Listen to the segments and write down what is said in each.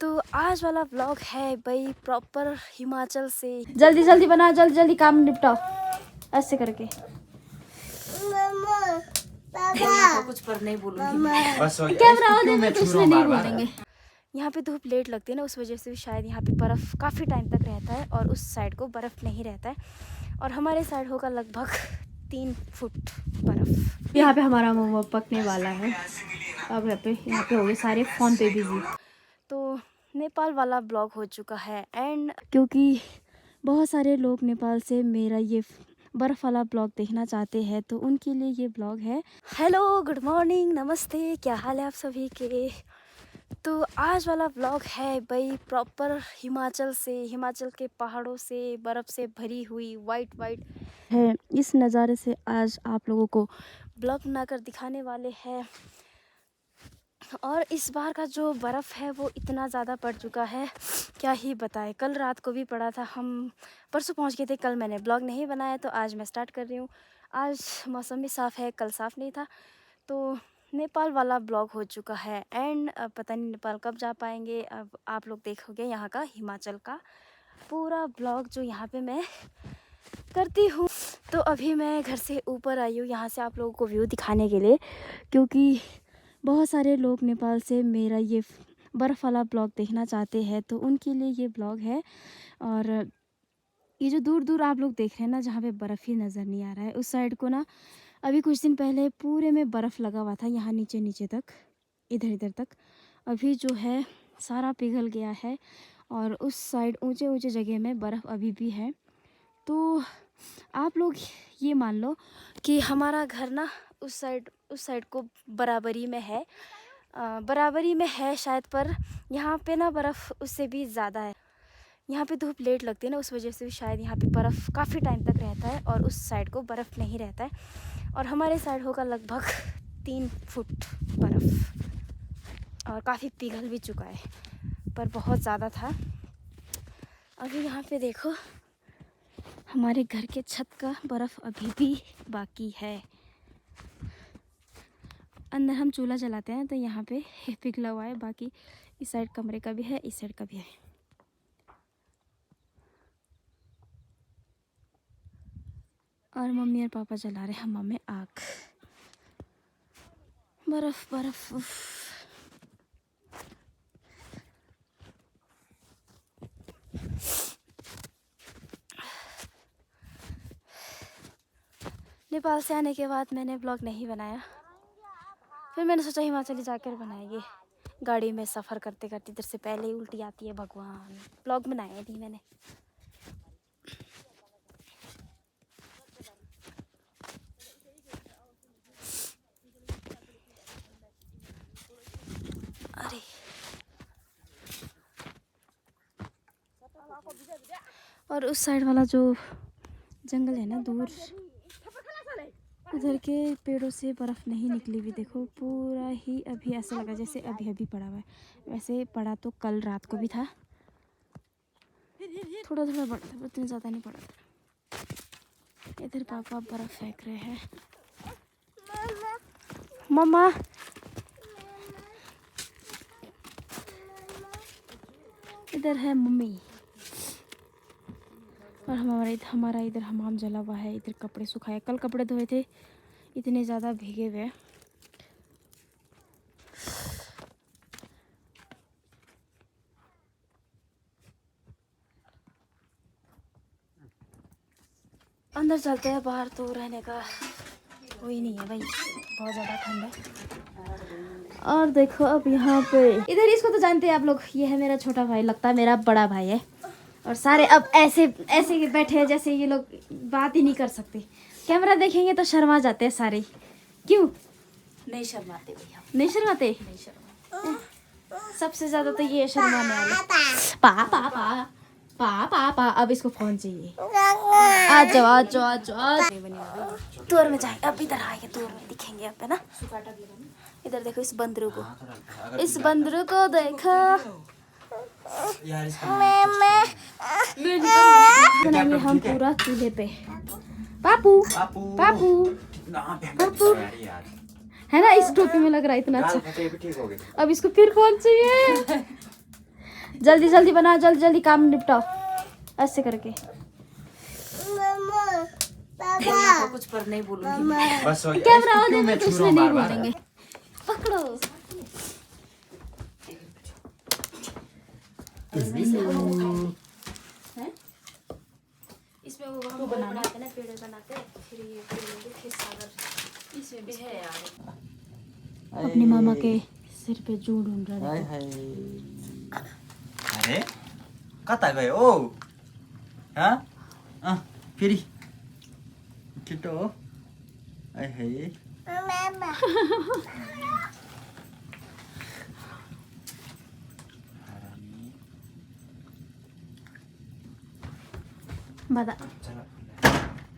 तो आज वाला व्लॉग है भाई प्रॉपर हिमाचल से। जल्दी जल्दी बनाओ, जल्दी जल्दी काम निपटाओ ऐसे करके। कुछ पर नहीं बोलूंगी। कैमरा ऑन है तो इसलिए नहीं बोलेंगे। यहाँ पे धूप लेट लगती है ना, उस वजह से भी शायद यहाँ पे बर्फ़ काफ़ी टाइम तक रहता है और उस साइड को बर्फ़ नहीं रहता है और हमारे साइड होगा लगभग 3 फुट बर्फ़। यहाँ पे हमारा मोमो पकने वाला है। अब यहाँ पे हो गए सारे फ़ोन पे बिजी। तो नेपाल वाला ब्लॉग हो चुका है एंड क्योंकि बहुत सारे लोग नेपाल से मेरा ये बर्फ़ वाला ब्लॉग देखना चाहते हैं तो उनके लिए ये ब्लॉग है। हेलो, गुड मॉर्निंग, नमस्ते, क्या हाल है आप सभी के। तो आज वाला व्लॉग है भाई प्रॉपर हिमाचल से, हिमाचल के पहाड़ों से बर्फ़ से भरी हुई वाइट है। इस नज़ारे से आज आप लोगों को ब्लॉग बनाकर दिखाने वाले हैं। और इस बार का जो बर्फ़ है वो इतना ज़्यादा पड़ चुका है, क्या ही बताएं। कल रात को भी पड़ा था, हम परसों पहुंच गए थे। कल मैंने ब्लॉग नहीं बनाया तो आज मैं स्टार्ट कर रही हूँ। आज मौसम भी साफ़ है, कल साफ़ नहीं था। तो नेपाल वाला ब्लॉग हो चुका है एंड अब पता नहीं नेपाल कब जा पाएंगे। अब आप लोग देखोगे यहाँ का हिमाचल का पूरा ब्लॉग जो यहाँ पे मैं करती हूँ। तो अभी मैं घर से ऊपर आई हूँ यहाँ से आप लोगों को व्यू दिखाने के लिए, क्योंकि बहुत सारे लोग नेपाल से मेरा ये बर्फ़ वाला ब्लॉग देखना चाहते हैं तो उनके लिए ये ब्लॉग है। और ये जो दूर दूर आप लोग देख रहे हैं ना, जहाँ पे बर्फ़ ही नज़र नहीं आ रहा है, उस साइड को ना अभी कुछ दिन पहले पूरे में बर्फ़ लगा हुआ था, यहाँ नीचे नीचे तक, इधर इधर तक। अभी जो है सारा पिघल गया है और उस साइड ऊंचे ऊंचे जगह में बर्फ़ अभी भी है। तो आप लोग ये मान लो कि हमारा घर ना उस साइड को बराबरी में है, बराबरी में है शायद, पर यहाँ पे ना बर्फ़ उससे भी ज़्यादा है। यहाँ पे धूप लेट लगती है ना, उस वजह से भी शायद यहाँ पे बर्फ़ काफ़ी टाइम तक रहता है और उस साइड को बर्फ़ नहीं रहता है और हमारे साइड होगा लगभग 3 फुट बर्फ़ और काफ़ी पिघल भी चुका है, पर बहुत ज़्यादा था। अभी यहाँ पे देखो हमारे घर के छत का बर्फ़ अभी भी बाकी है। अंदर हम चूल्हा जलाते हैं तो यहाँ पे पिघला हुआ है, बाकी इस साइड कमरे का भी है, इस साइड का भी है। और मम्मी और पापा जला रहे हैं हमाम में आग। बर्फ़ बर्फ़ नेपाल से आने के बाद मैंने ब्लॉग नहीं बनाया, फिर मैंने सोचा हिमाचली जाकर बनाएंगे। गाड़ी में सफ़र करते करते इधर से पहले ही उल्टी आती है, भगवान। ब्लॉग बनाया नहीं मैंने। अरे और उस साइड वाला जो जंगल है ना दूर, उधर के पेड़ों से बर्फ़ नहीं निकली हुई। देखो पूरा ही अभी ऐसा लगा जैसे अभी अभी पड़ा हुआ है। वैसे पड़ा तो कल रात को भी था, थोड़ा थोड़ा पड़ा था, उतना ज़्यादा नहीं पड़ा था। इधर पापा बर्फ़ फेंक रहे हैं। मम्मा इधर है मम्मी। और हमारा इधर हमाम जला हुआ है, इधर कपड़े सुखाए। कल कपड़े धोए थे, इतने ज़्यादा भीगे हुए। अंदर चलते हैं, बाहर तो रहने का कोई नहीं है भाई, बहुत ज़्यादा ठंड है। और देखो अब यहाँ पे इधर, इसको तो जानते हैं आप लोग, ये है मेरा छोटा भाई, लगता है मेरा बड़ा भाई है। और सारे अब ऐसे ऐसे बैठे हैं जैसे ये लोग बात ही नहीं कर सकते। कैमरा देखेंगे तो शर्मा जाते हैं सारे। क्यों नहीं शर्माते भैया, नहीं शर्माते? नहीं शर्माते। सबसे ज़्यादा तो ये शर्माने वाले। पा पा पा पा पा पा। अब इसको फोन चाहिए। आ जाओ आ जाओ आ जाओ। दूर में जाएंगे, अब इधर आएंगे, दूर में दिखेंगे अब, है ना। इधर देखो इस बंदरों को, इस बंदरों को देखो। बनाएंगे हम पूरा चूल्हे पे। पापू पापू पापू है ना, इस टोपी में लग रहा है इतना अच्छा। अब इसको फिर कौन चाहिए? जल्दी जल्दी बनाओ, जल्दी जल्दी काम निपटाओ ऐसे करके। तो कुछ पर नहीं बोलूंगी। बस हो गया। कैमरा इसको ऑन क्यों है मैं तो छू रहा उसमें हूँ नहीं बार-बार? बोलेंगे। पकड़ो। इसमें वो हम बनाते ना, पेड़ बनाते, फिर ये पेड़ फिर सागर इसमें भी है यार। अपने मामा के सिर पे जू ढूंढ रहा हाय है। हाय। अरे कता गयो? हाँ फेरि छिटो हो। हाय हाय। बता।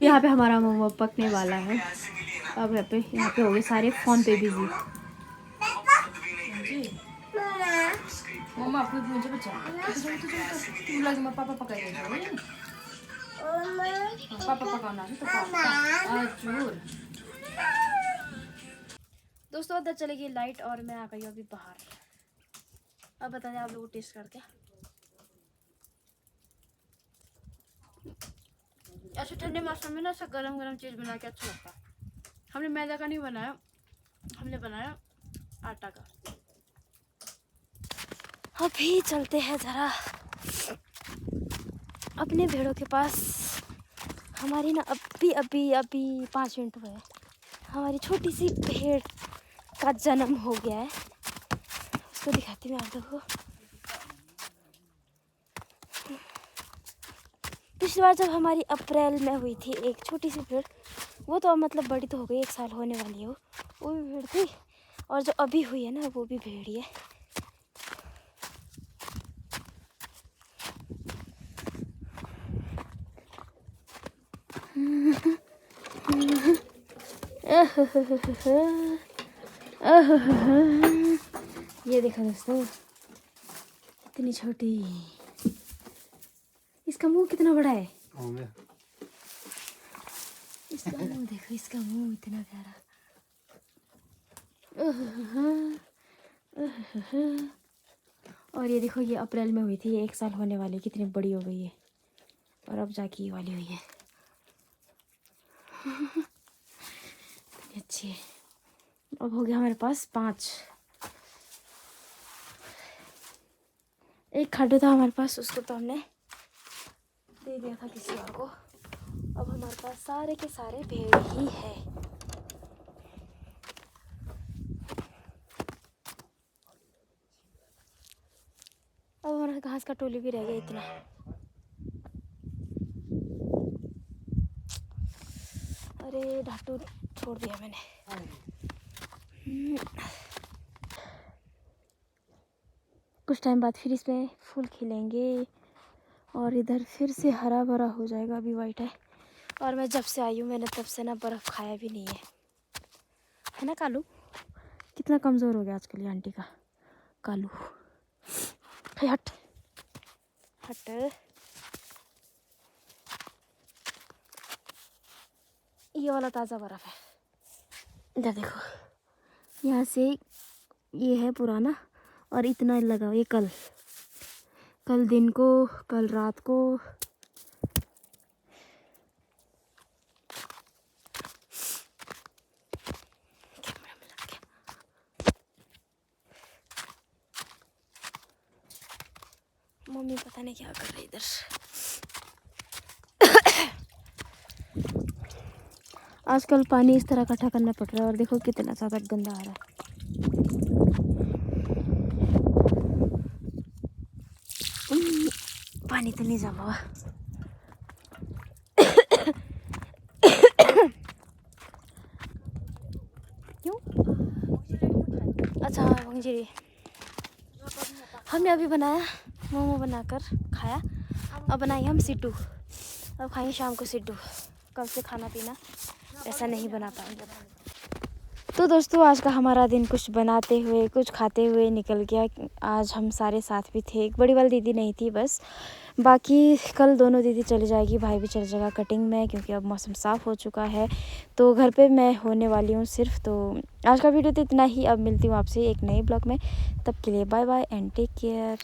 यहाँ पे हमारा मोमो पकने वाला है। अब यहाँ पे हो गए सारे फोन पे बिजी। मम्मा आपको मुझे बचा तुम लगे मैं पापा पकाएगा पापा पकाना है तो पापा जरूर। दोस्तों उधर चलेगी लाइट और मैं आ गई हूँ अभी बाहर। अब बताइए आप लोगों को टेस्ट करके। ऐसे ठंडे मौसम में ना ऐसा गरम गरम चीज़ बना के अच्छा लगता है। हमने मैदा का नहीं बनाया, हमने बनाया आटा का। अभी चलते हैं ज़रा अपने भेड़ों के पास। हमारी ना अभी 5 मिनट हुए हैं। हमारी छोटी सी भेड़ का जन्म हो गया है। उसको दिखाती हूँ आप लोगों को। पिछली बार जब हमारी अप्रैल में हुई थी एक छोटी सी भेड़, वो तो मतलब बड़ी तो हो गई, 1 साल होने वाली है वो भी भेड़ थी। और जो अभी हुई है ना वो भी भेड़ ही है। ये देखो दोस्तों, इतनी छोटी। इसका मुंह कितना बड़ा है। इसका मुंह देखो, इसका मुंह इतना प्यारा। और ये देखो, ये अप्रैल में हुई थी, 1 साल होने वाली, कितनी बड़ी हो गई है। और अब जाके ये वाली हुई है। अच्छी है। अब हो गया हमारे पास 5। एक खाडू था हमारे पास, उसको तो हमने दे दिया था किसी और को। अब हमारे पास सारे के सारे भेड़ ही है। अब हमारा घास का टोली भी रह गया इतना। अरे ढाटू छोड़ दिया मैंने। कुछ टाइम बाद फिर इसमें फूल खिलेंगे और इधर फिर से हरा भरा हो जाएगा। अभी वाइट है। और मैं जब से आई हूँ मैंने तब से ना बर्फ़ खाया भी नहीं है ना कालू? कितना कमज़ोर हो गया आजकल ये आंटी का कालू। हट हट। ये वाला ताज़ा बर्फ़ है। इधर देखो, यहाँ से ये है पुराना और इतना लगा। ये कल दिन को, कल रात को। मम्मी पता नहीं क्या कर रही इधर। आजकल पानी इस तरह इकट्ठा करना पड़ रहा है और देखो कितना ज़्यादा गंदा आ रहा है। पानी तो नहीं जमा हुआ। क्यों? अच्छा मंजीरी हमने अभी बनाया, मोमो बनाकर खाया। अब बनाएंगे हम सिड्डू। अब खाएंगे शाम को सिड्डू। कल से खाना पीना ऐसा नहीं बना पाएंगे। तो दोस्तों आज का हमारा दिन कुछ बनाते हुए कुछ खाते हुए निकल गया। आज हम सारे साथ भी थे। एक बड़ी वाली दीदी नहीं थी बस, बाकी कल दोनों दीदी चली जाएगी, भाई भी चले जाएगा कटिंग में, क्योंकि अब मौसम साफ़ हो चुका है। तो घर पे मैं होने वाली हूँ सिर्फ। तो आज का वीडियो तो इतना ही। अब मिलती हूँ आपसे एक नए ब्लॉग में। तब के लिए bye bye and take care.